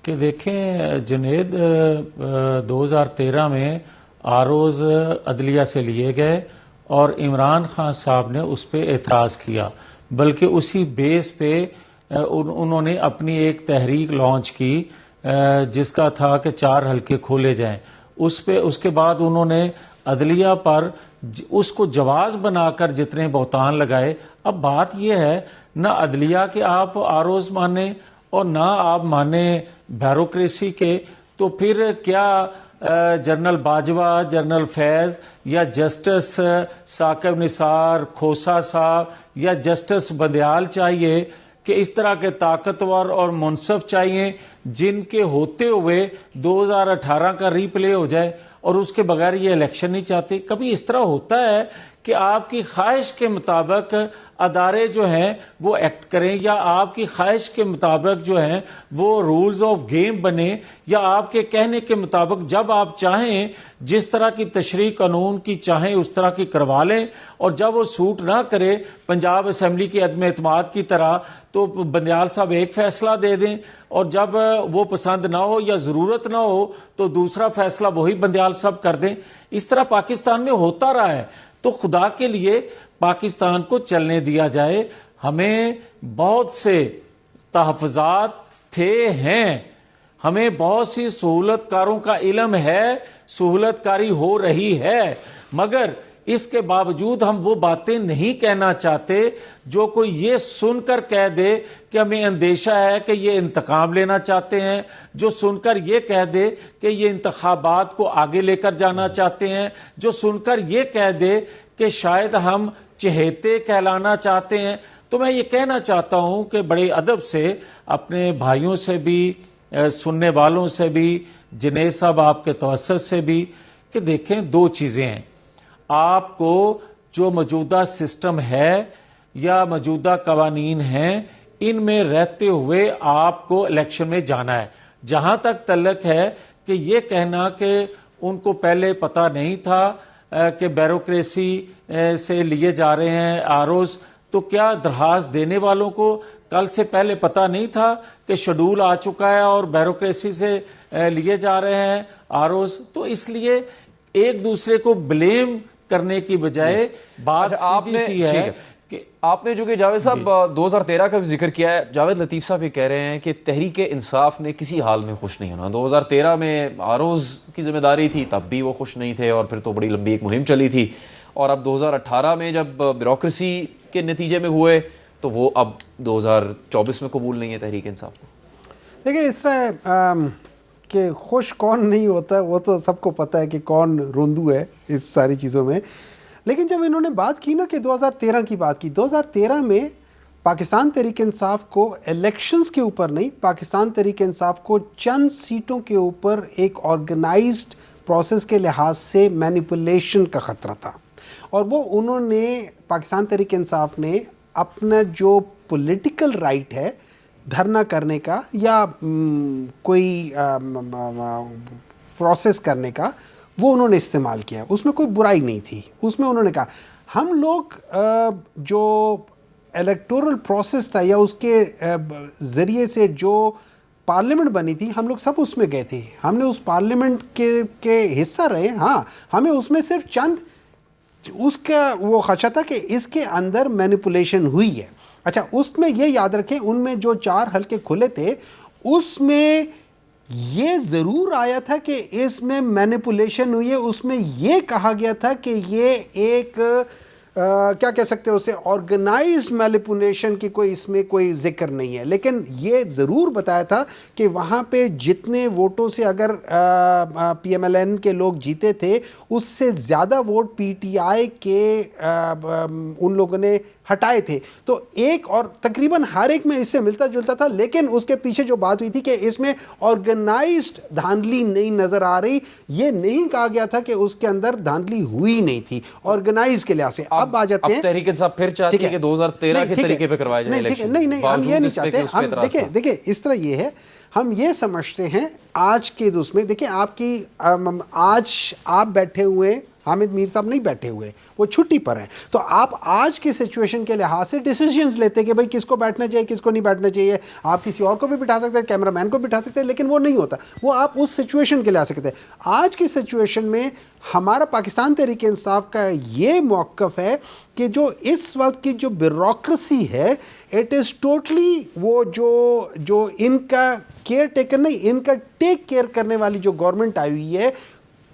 کہ دیکھیں جنید 2013 میں آروز عدلیہ سے لیے گئے اور عمران خان صاحب نے اس پہ اعتراض کیا، بلکہ اسی بیس پہ انہوں نے اپنی ایک تحریک لانچ کی جس کا تھا کہ 4 حلقے کھولے جائیں. اس کے بعد انہوں نے عدلیہ پر اس کو جواز بنا کر جتنے بہتان لگائے. اب بات یہ ہے نہ عدلیہ کے آپ آروز مانیں اور نہ آپ مانیں بیوروکریسی کے، تو پھر کیا جنرل باجوہ، جنرل فیض یا جسٹس ثاقب نثار کھوسہ صاحب یا جسٹس بندیال چاہیے کہ اس طرح کے طاقتور اور منصف چاہیے جن کے ہوتے ہوئے 2018 کا ری پلے ہو جائے اور اس کے بغیر یہ الیکشن نہیں چاہتے؟ کبھی اس طرح ہوتا ہے کہ آپ کی خواہش کے مطابق ادارے جو ہیں وہ ایکٹ کریں، یا آپ کی خواہش کے مطابق جو ہیں وہ رولز آف گیم بنے، یا آپ کے کہنے کے مطابق جب آپ چاہیں جس طرح کی تشریح قانون کی چاہیں اس طرح کی کروا لیں، اور جب وہ سوٹ نہ کرے پنجاب اسمبلی کی عدم اعتماد کی طرح تو بندیال صاحب ایک فیصلہ دے دیں، اور جب وہ پسند نہ ہو یا ضرورت نہ ہو تو دوسرا فیصلہ وہی بندیال صاحب کر دیں. اس طرح پاکستان میں ہوتا رہا ہے. تو خدا کے لیے پاکستان کو چلنے دیا جائے. ہمیں بہت سے تحفظات ہیں، ہمیں بہت سی سہولت کاروں کا علم ہے، سہولت کاری ہو رہی ہے، مگر اس کے باوجود ہم وہ باتیں نہیں کہنا چاہتے جو کوئی یہ سن کر کہہ دے کہ ہمیں اندیشہ ہے کہ یہ انتقام لینا چاہتے ہیں، جو سن کر یہ کہہ دے کہ یہ انتخابات کو آگے لے کر جانا چاہتے ہیں، جو سن کر یہ کہہ دے کہ شاید ہم چہیتے کہلانا چاہتے ہیں. تو میں یہ کہنا چاہتا ہوں کہ بڑے ادب سے اپنے بھائیوں سے بھی، سننے والوں سے بھی، جنید صاحب آپ کے توسط سے بھی، کہ دیکھیں 2 چیزیں ہیں. آپ کو جو موجودہ سسٹم ہے یا موجودہ قوانین ہیں ان میں رہتے ہوئے آپ کو الیکشن میں جانا ہے. جہاں تک تعلق ہے کہ یہ کہنا کہ ان کو پہلے پتہ نہیں تھا کہ بیوروکریسی سے لیے جا رہے ہیں آروز، تو کیا درخواست دینے والوں کو کل سے پہلے پتہ نہیں تھا کہ شیڈول آ چکا ہے اور بیوروکریسی سے لیے جا رہے ہیں آروز؟ تو اس لیے ایک دوسرے کو بلیم کرنے کی بجائے بات سیدھی سی ہے کہ آپ نے جو کہ جاوید صاحب 2013 کا بھی ذکر کیا ہے، جاوید لطیف صاحب یہ کہہ رہے ہیں کہ تحریک انصاف نے کسی حال میں خوش نہیں ہونا. 2013 میں آروز کی ذمہ داری تھی، تب بھی وہ خوش نہیں تھے اور پھر تو بڑی لمبی ایک مہم چلی تھی، اور اب 2018 میں جب بیوروکریسی کے نتیجے میں ہوئے تو وہ اب 2024 میں قبول نہیں ہے تحریک انصاف کو. دیکھیں اس طرح کہ خوش کون نہیں ہوتا ہے وہ تو سب کو پتہ ہے کہ کون روندو ہے اس ساری چیزوں میں. لیکن جب انہوں نے بات کی نا کہ 2013 کی بات کی، 2013 میں پاکستان تحریک انصاف کو الیکشنز کے اوپر نہیں، پاکستان تحریک انصاف کو چند سیٹوں کے اوپر ایک آرگنائزڈ پروسیس کے لحاظ سے مینیپولیشن کا خطرہ تھا، اور وہ انہوں نے پاکستان تحریک انصاف نے اپنا جو پولیٹیکل رائٹ ہے دھرنا کرنے کا یا کوئی پروسیس کرنے کا، وہ انہوں نے استعمال کیا. اس میں کوئی برائی نہیں تھی. اس میں انہوں نے کہا ہم لوگ جو الیکٹورل پروسیس تھا یا اس کے ذریعے سے جو پارلیمنٹ بنی تھی ہم لوگ سب اس میں گئے تھے، ہم نے اس پارلیمنٹ کے حصہ رہے. ہاں ہمیں اس میں صرف چند اس کا وہ خدشہ تھا کہ اس کے اندر مینیپولیشن ہوئی ہے. اچھا اس میں یہ یاد رکھیں ان میں جو 4 حلقے کھلے تھے اس میں یہ ضرور آیا تھا کہ اس میں مینیپولیشن ہوئی ہے. اس میں یہ کہا گیا تھا کہ یہ ایک کیا کہہ سکتے ہیں اسے آرگنائزڈ مینیپولیشن کی کوئی اس میں کوئی ذکر نہیں ہے. لیکن یہ ضرور بتایا تھا کہ وہاں پہ جتنے ووٹوں سے اگر پی ایم ایل این کے لوگ جیتے تھے اس سے زیادہ ووٹ پی ٹی آئی کے ان لوگوں نے ہٹائے تھے. تو ایک اور تقریباً ہر ایک میں اس سے ملتا جلتا تھا، لیکن اس کے پیچھے جو بات ہوئی تھی کہ اس میں آرگنائزڈ دھاندلی نہیں نظر آ رہی. یہ نہیں کہا گیا تھا کہ اس کے اندر دھاندلی ہوئی نہیں تھی آرگنائز کے لحاظ سے. اب آ جاتے ہیں تحریک انصاف پھر چاہتی ہے کہ 2013 کے طریقے پہ کروائے جائے الیکشن. نہیں ہم یہ نہیں چاہتے. ہم دیکھیں اس طرح یہ ہے، ہم یہ سمجھتے ہیں آج کے اس میں دیکھیں آپ کی آج آپ بیٹھے ہوئے حامد میر صاحب نہیں بیٹھے ہوئے, وہ چھٹی پر ہیں. تو آپ آج کے سچویشن کے لحاظ سے ڈیسیجنز لیتے کہ بھائی کس کو بیٹھنا چاہیے کس کو نہیں بیٹھنا چاہیے. آپ کسی اور کو بھی بٹھا سکتے ہیں, کیمرہ مین کو بٹھا سکتے ہیں, لیکن وہ نہیں ہوتا. وہ آپ اس سچویشن کے لحاظ سے کہتے ہیں. آج کی سچویشن میں ہمارا پاکستان تحریک انصاف کا یہ موقف ہے کہ جو اس وقت کی جو بیوروکریسی ہے, اٹ از ٹوٹلی وہ جو ان کا کیئر ٹیکر نہیں, ان کا ٹیک کیئر کرنے والی جو گورنمنٹ آئی ہوئی ہے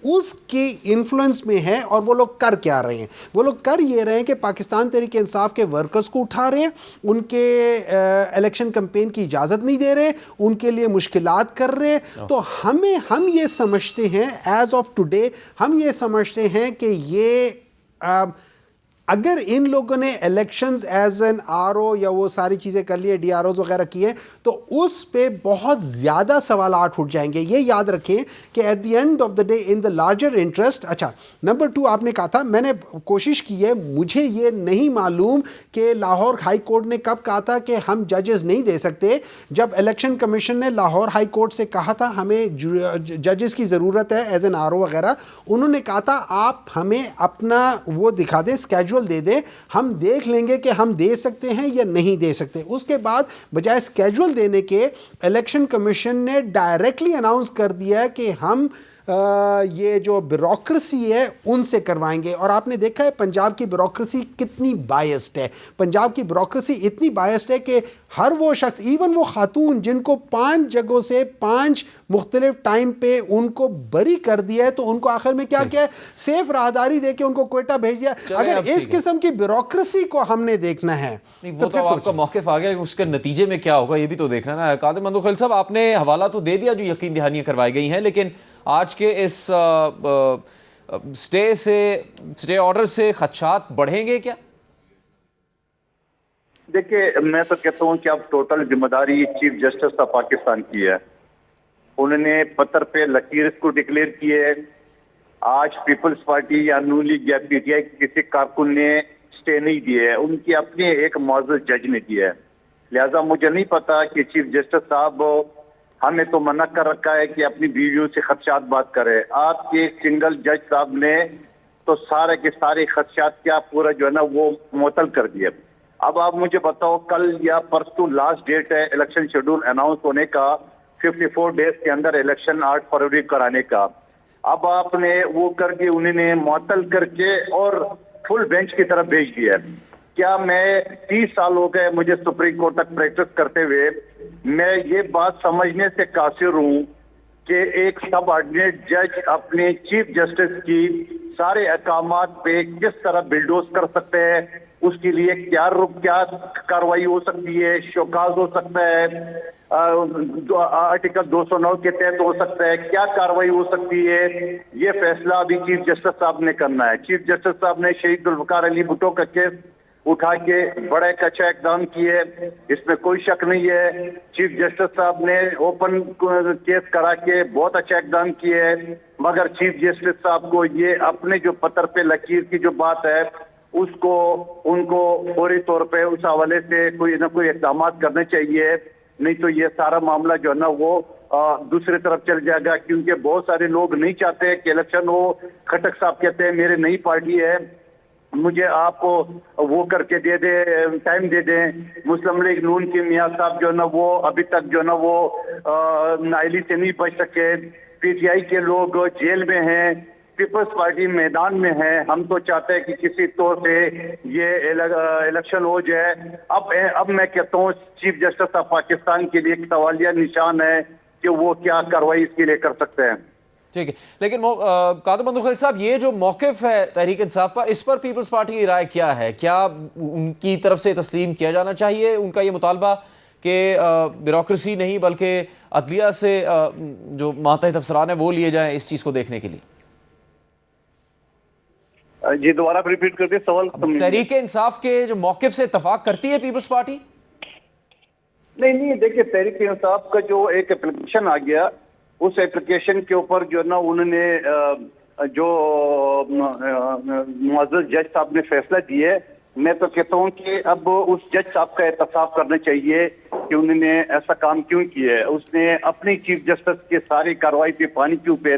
اس کی انفلوئنس میں ہے. اور وہ لوگ کر کیا رہے ہیں؟ وہ لوگ کر یہ رہے ہیں کہ پاکستان تحریک انصاف کے ورکرز کو اٹھا رہے ہیں, ان کے الیکشن کمپین کی اجازت نہیں دے رہے, ان کے لیے مشکلات کر رہے ہیں. تو ہم یہ سمجھتے ہیں ایز آف ٹوڈے, ہم یہ سمجھتے ہیں کہ یہ اگر ان لوگوں نے elections as an R O یا وہ ساری چیزیں کر لیے, ڈی آر اوز وغیرہ کیے, تو اس پہ بہت زیادہ سوالات اٹھ جائیں گے. یہ یاد رکھیں کہ at the end of the day in the larger interest. اچھا, نمبر 2 آپ نے کہا تھا, میں نے کوشش کی ہے, مجھے یہ نہیں معلوم کہ لاہور ہائی کورٹ نے کب کہا تھا کہ ہم ججز نہیں دے سکتے. جب الیکشن کمیشن نے لاہور ہائی کورٹ سے کہا تھا ہمیں ججز کی ضرورت ہے ایز این آر او وغیرہ, انہوں نے کہا تھا آپ ہمیں اپنا وہ دکھا دیں, اسکیجول دے دیں, ہم دیکھ لیں گے کہ ہم دے سکتے ہیں یا نہیں دے سکتے. اس کے بعد بجائے اسکیجول دینے کے الیکشن کمیشن نے ڈائریکٹلی اناؤنس کر دیا کہ ہم یہ جو بیوروکریسی ہے ان سے کروائیں گے. اور آپ نے دیکھا ہے پنجاب کی بیوروکریسی کتنی بائسڈ ہے. پنجاب کی بیوروکریسی اتنی بائسڈ ہے کہ ہر وہ شخص, ایون وہ خاتون جن کو 5 جگہوں سے 5 مختلف ٹائم پہ ان کو بری کر دیا ہے, تو ان کو آخر میں کیا کیا ہے, سیف راہداری دے کے ان کو کوئٹہ بھیج دیا. اگر اس قسم کی بیوروکریسی کو ہم نے دیکھنا ہے وہ تو آپ کا موقف آ گیا, اس کے نتیجے میں کیا ہوگا یہ بھی تو دیکھنا نا. قادر مندوخیل صاحب, آپ نے حوالہ تو دے دیا جو یقین دہانیاں کروائی گئی ہیں, لیکن آج کے اس اسٹے آرڈر سے خدشات بڑھیں گے کیا؟ دیکھیں, میں تو کہتا ہوں کہ اب ٹوٹل ذمہ داری چیف جسٹس آف پاکستان کی ہے. انہوں نے پتھر پہ لکیر اس کو ڈکلیئر کی ہے. آج پیپلز پارٹی یا نون لیگ یا پی ٹی آئی کسی کارکن نے اسٹے نہیں دی ہے, ان کی اپنی ایک معزز جج نے دی ہے. لہذا مجھے نہیں پتا کہ چیف جسٹس صاحب ہمیں تو منع کر رکھا ہے کہ اپنی بیویوں سے خدشات بات کرے. آپ کے سنگل جج صاحب نے تو سارے کے سارے خدشات کیا پورا جو ہے نا وہ معطل کر دیا. اب آپ مجھے بتاؤ, کل یا پرسوں لاسٹ ڈیٹ ہے الیکشن شیڈول اناؤنس ہونے کا, 54 ڈیز کے اندر الیکشن 8 فروری کرانے کا. اب آپ نے وہ کر کے انہوں نے معطل کر کے اور فل بینچ کی طرف بھیج دیا. کیا میں 30 سال ہو گئے مجھے سپریم کورٹ تک پریکٹس کرتے ہوئے, میں یہ بات سمجھنے سے قاصر ہوں کہ ایک سب آرڈینیٹ جج اپنے چیف جسٹس کی سارے احکامات پہ کس طرح بلڈوز کر سکتے ہیں, اس کے لیے کیا کاروائی ہو سکتی ہے, شوکاز ہو سکتا ہے, آرٹیکل 209 کے تحت ہو سکتا ہے, کیا کاروائی ہو سکتی ہے, یہ فیصلہ ابھی چیف جسٹس صاحب نے کرنا ہے. چیف جسٹس صاحب نے شہید ذوالفقار علی بھٹو کا کیس اٹھا کے بڑا ایک اچھا اقدام کیے, اس میں کوئی شک نہیں ہے. چیف جسٹس صاحب نے اوپن کیس کرا کے بہت اچھا اقدام کیے, مگر چیف جسٹس صاحب کو یہ اپنے جو پتھر پہ لکیر کی جو بات ہے اس کو ان کو فوری طور پہ اس حوالے سے کوئی نہ کوئی اقدامات کرنے چاہیے, نہیں تو یہ سارا معاملہ جو ہے نا وہ دوسری طرف چل جائے گا. کیونکہ بہت سارے لوگ نہیں چاہتے کہ الیکشن ہو. کھٹک صاحب کہتے ہیں میری نئی پارٹی ہے, مجھے آپ وہ کر کے دے دیں, ٹائم دے دیں. مسلم لیگ نون کے میاں صاحب جو ہے نا وہ ابھی تک جو ہے نا وہ نائلی سے نہیں بچ سکے. پی ٹی آئی کے لوگ جیل میں ہیں, پیپلز پارٹی میدان میں ہے. ہم تو چاہتے ہیں کہ کسی طور سے یہ الیکشن ہو جائے. اب میں کہتا ہوں چیف جسٹس آف پاکستان کے لیے ایک سوالیہ نشان ہے کہ وہ کیا کاروائی اس کے لیے کر سکتے ہیں. ٹھیک ہے, لیکن قادر مندوخیل صاحب, یہ جو موقف ہے تحریک انصاف کا, اس پر پیپلز پارٹی کی رائے کیا ہے؟ کیا ان کی طرف سے تسلیم کیا جانا چاہیے ان کا یہ مطالبہ کہ بیوروکریسی نہیں بلکہ عدلیہ سے جو ماتحت افسران ہیں وہ لیے جائیں اس چیز کو دیکھنے کے لیے؟ جی دوبارہ ریپیٹ کر دیں سوال. تحریک انصاف کے جو موقف سے اتفاق کرتی ہے پیپلز پارٹی؟ نہیں, دیکھیں تحریک انصاف کا جو ایک اپلیکیشن آ گیا, اس اپلیکیشن کے اوپر جو ہے نا انہوں نے جو معزز جج صاحب نے فیصلہ دیے, میں تو کہتا ہوں کہ اب اس جج صاحب کا احتساب کرنا چاہیے کہ انہوں نے ایسا کام کیوں کیا ہے. اس نے اپنی چیف جسٹس کے ساری کارروائی پہ پانی کیوں پھیر